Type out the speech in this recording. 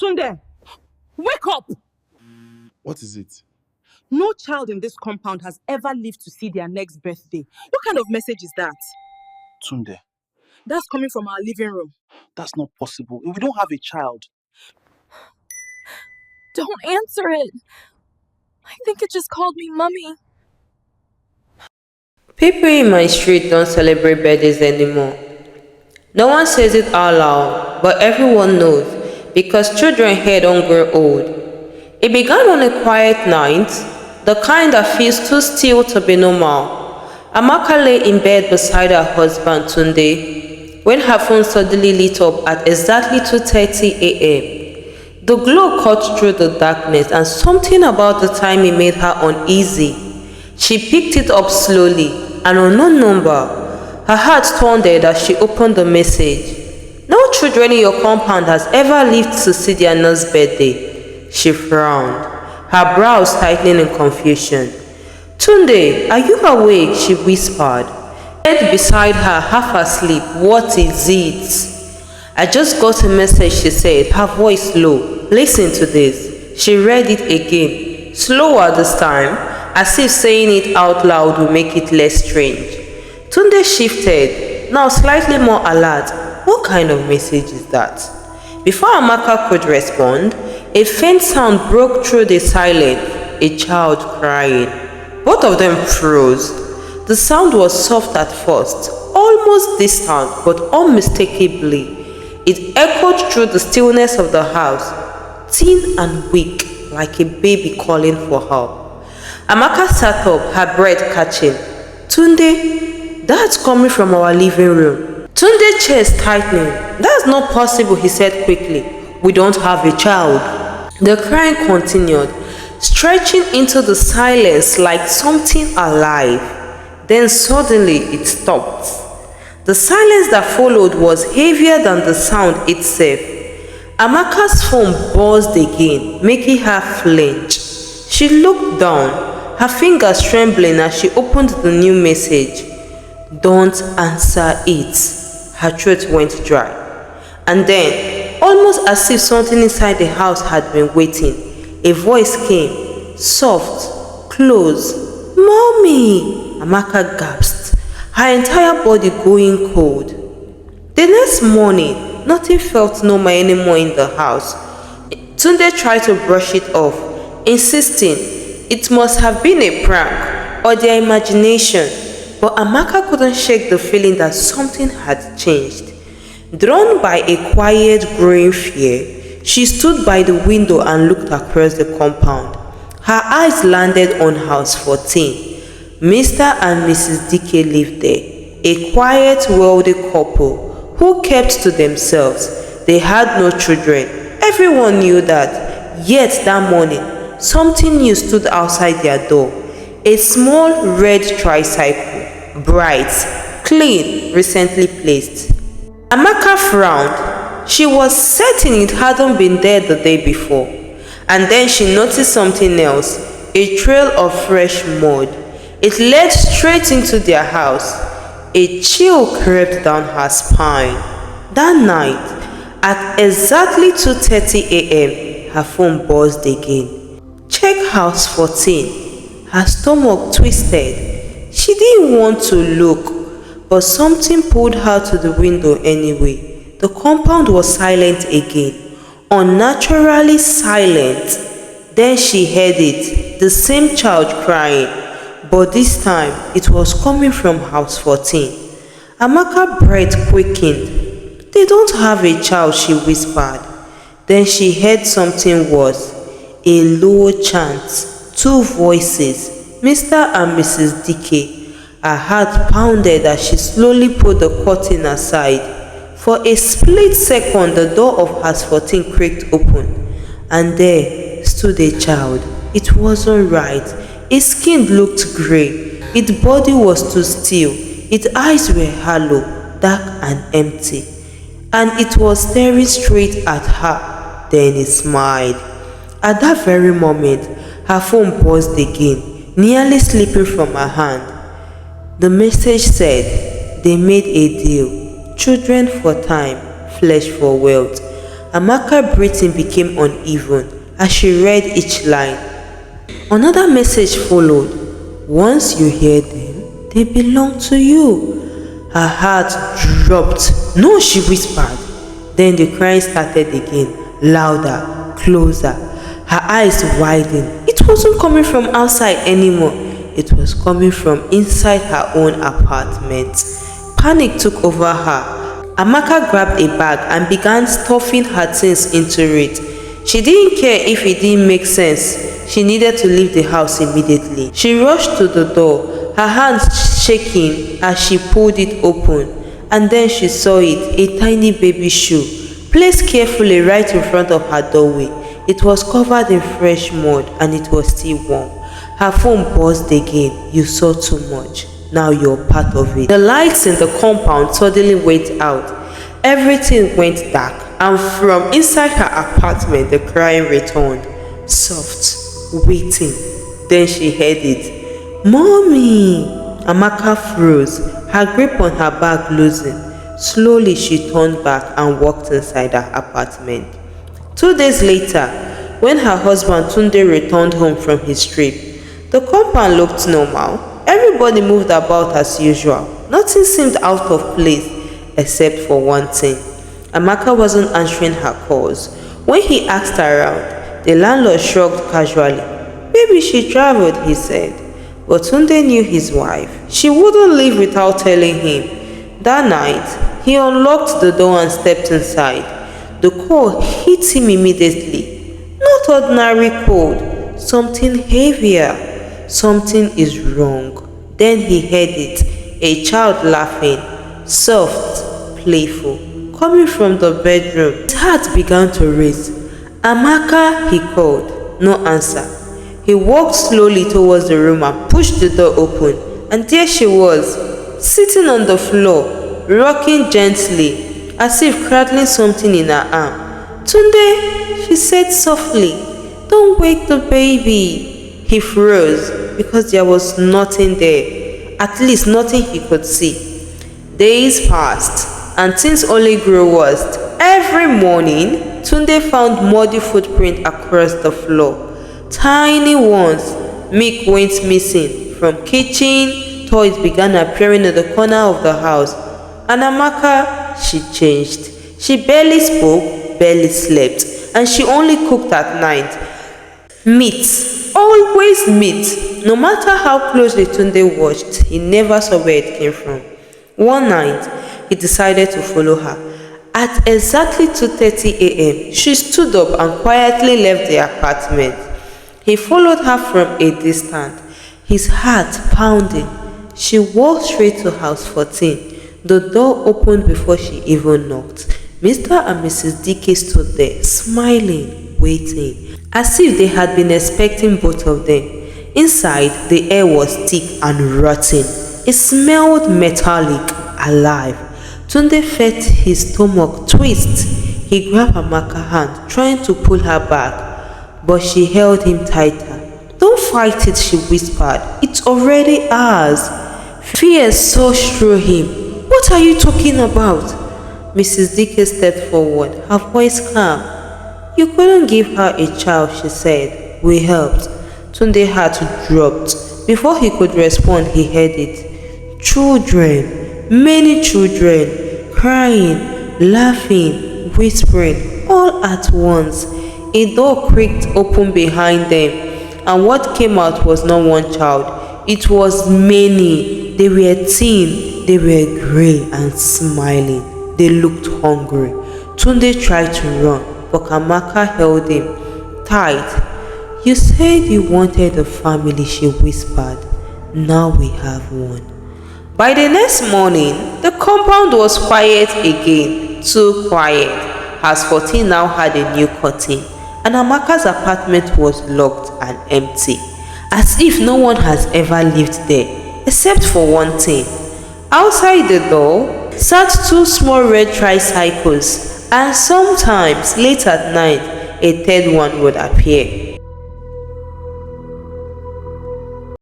Tunde, wake up! What is it? No child in this compound has ever lived to see their next birthday. What kind of message is that? Tunde, That's coming from our living room. that's not possible. We don't have a child. Don't answer it. I think it just called me Mummy. People in my street don't celebrate birthdays anymore. No one says it out loud, but everyone knows because children here don't grow old. It began on a quiet night, the kind that feels too still to be normal. Amaka lay in bed beside her husband Tunde when her phone suddenly lit up at exactly 2:30 a.m. The glow cut through the darkness and something about the timing made her uneasy. She picked it up slowly, an unknown number. Her heart thundered as she opened the message. No children in your compound has ever lived to see their nurse's birthday. She frowned, her brows tightening in confusion. Tunde, are you awake? She whispered. Bed beside her, half asleep. What is it? I just got a message, she said, her voice low. Listen to this. She read it again, slower this time, as if saying it out loud would make it less strange. Tunde shifted, now slightly more alert. What kind of message is that? Before Amaka could respond, a faint sound broke through the silence, a child crying. Both of them froze. The sound was soft at first, almost distant, but unmistakably. It echoed through the stillness of the house, thin and weak, like a baby calling for help. Amaka sat up, her breath catching. Tunde, that's coming from our living room. Tunde's chest tightening. That's not possible, he said quickly. We don't have a child. The crying continued, stretching into the silence like something alive. Then suddenly it stopped. The silence that followed was heavier than the sound itself. Amaka's phone buzzed again, making her flinch. She looked down, her fingers trembling as she opened the new message. Don't answer it. Her throat went dry. And then, almost as if something inside the house had been waiting, a voice came, soft, close. Mommy! Amaka gasped, her entire body going cold. The next morning, nothing felt normal anymore in the house. Tunde tried to brush it off, insisting it must have been a prank or their imagination, but Amaka couldn't shake the feeling that something had changed. Drawn by a quiet, growing fear, she stood by the window and looked across the compound. Her eyes landed on house 14. Mr. and Mrs. Dike lived there, a quiet, wealthy couple who kept to themselves. They had no children. Everyone knew that. Yet that morning, something new stood outside their door. A small red tricycle, bright, clean, recently placed. Amaka frowned. She was certain it hadn't been there the day before. And then she noticed something else, a trail of fresh mud. It led straight into their house. A chill crept down her spine. That night, at exactly 2:30 a.m., her phone buzzed again. Check house 14. Her stomach twisted. She didn't want to look, but something pulled her to the window anyway. The compound was silent again, unnaturally silent. Then she heard it, the same child crying. But this time, it was coming from house 14. Amaka's breath quickened. They don't have a child, she whispered. Then she heard something worse. A low chant, two voices, Mr. and Mrs. Dike. Her heart pounded as she slowly pulled the curtain aside. For a split second, the door of house 14 creaked open. And there stood a child. It wasn't right. Its skin looked grey, its body was too still, its eyes were hollow, dark and empty, and it was staring straight at her. Then it smiled. At that very moment, her phone buzzed again, nearly slipping from her hand. The message said, they made a deal, children for time, flesh for wealth. Amaka's breathing became uneven as she read each line. Another message followed. Once you hear them, they belong to you. Her heart dropped. No, she whispered. Then the crying started again, louder, closer. Her eyes widened. It wasn't coming from outside anymore. It was coming from inside her own apartment. Panic took over her. Amaka grabbed a bag and began stuffing her things into it. She didn't care if it didn't make sense. She needed to leave the house immediately. She rushed to the door, her hands shaking as she pulled it open. And then she saw it, a tiny baby shoe, placed carefully right in front of her doorway. It was covered in fresh mud and it was still warm. Her phone buzzed again. You saw too much. Now you're part of it. The lights in the compound suddenly went out. Everything went dark, and from inside her apartment the crying returned. Soft, waiting. Then she heard it. Mommy! Amaka froze, her grip on her bag loosened. Slowly she turned back and walked inside her apartment. 2 days later, when her husband Tunde returned home from his trip, the compound looked normal. Everybody moved about as usual. Nothing seemed out of place except for one thing. Amaka wasn't answering her calls. When he asked her out, the landlord shrugged casually. Maybe she traveled, he said. But Tunde knew his wife. She wouldn't leave without telling him. That night, he unlocked the door and stepped inside. The cold hit him immediately. Not ordinary cold, something heavier. Something is wrong. Then he heard it, a child laughing, soft, playful, coming from the bedroom. His heart began to race. Amaka, he called. No answer. He walked slowly towards the room and pushed the door open. And there she was, sitting on the floor, rocking gently, as if cradling something in her arm. Tunde, she said softly, don't wake the baby. He froze because there was nothing there, at least nothing he could see. Days passed and things only grew worse. Every morning, Tunde found muddy footprints across the floor, tiny ones. Milk went missing from kitchen, toys began appearing in the corner of the house, and Amaka, she changed. She barely spoke, barely slept, and she only cooked at night. Meat, always meat. No matter how closely Tunde watched, he never saw where it came from. One night, he decided to follow her. At exactly 2:30 a.m., she stood up and quietly left the apartment. He followed her from a distance, his heart pounding. She walked straight to house 14. The door opened before she even knocked. Mr. and Mrs. DK stood there, smiling, waiting, as if they had been expecting both of them. Inside, the air was thick and rotten. It smelled metallic, alive. Tunde felt his stomach twist. He grabbed Amaka's hand, trying to pull her back, but she held him tighter. Don't fight it, she whispered. It's already ours. Fear surged through him. What are you talking about? Mrs. Dickey stepped forward, her voice calm. You couldn't give her a child, she said. We helped. Tunde's heart dropped. Before he could respond, he heard it. Children, many children, crying, laughing, whispering, all at once. A door creaked open behind them, and what came out was not one child. It was many. They were thin, they were grey and smiling. They looked hungry. Tunde tried to run, but Amaka held him tight. You said you wanted a family, she whispered. Now we have one. By the next morning, the compound was quiet again, too quiet, as 14 now had a new curtain, and Amaka's apartment was locked and empty, as if no one has ever lived there, except for one thing. Outside the door sat two small red tricycles, and sometimes late at night, a third one would appear.